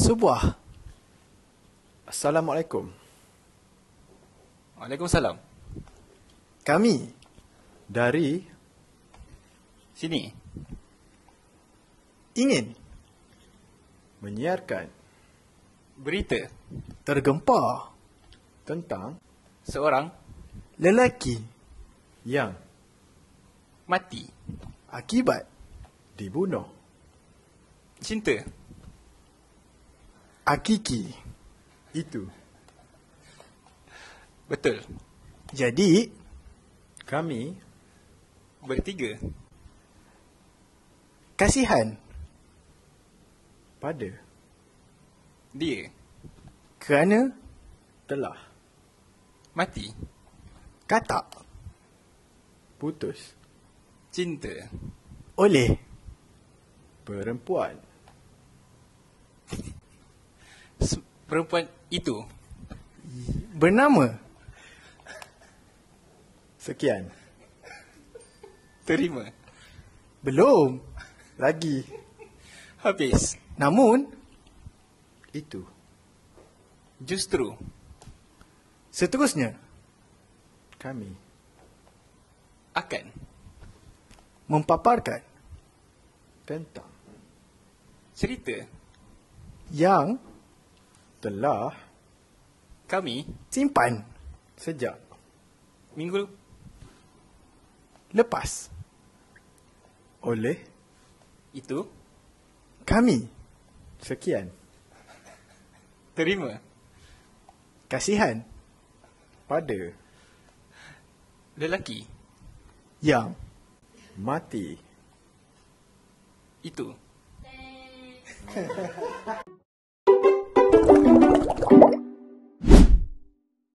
Sebuah. Assalamualaikum. Waalaikumsalam. Kami dari Sini. ingin menyiarkan Berita tergempar tentang seorang lelaki yang mati. akibat dibunuh. Cinta. Hakiki. Itu. Betul. Jadi, Kami bertiga kasihan pada dia kerana telah mati. katak Putus cinta oleh perempuan. Perempuan itu bernama sekian. Terima. belum lagi. Habis. Namun, Itu justru seterusnya kami akan mempaparkan tentang cerita yang telah kami simpan sejak minggu lepas. oleh itu Kami sekian. Terima kasihan pada lelaki yang mati itu.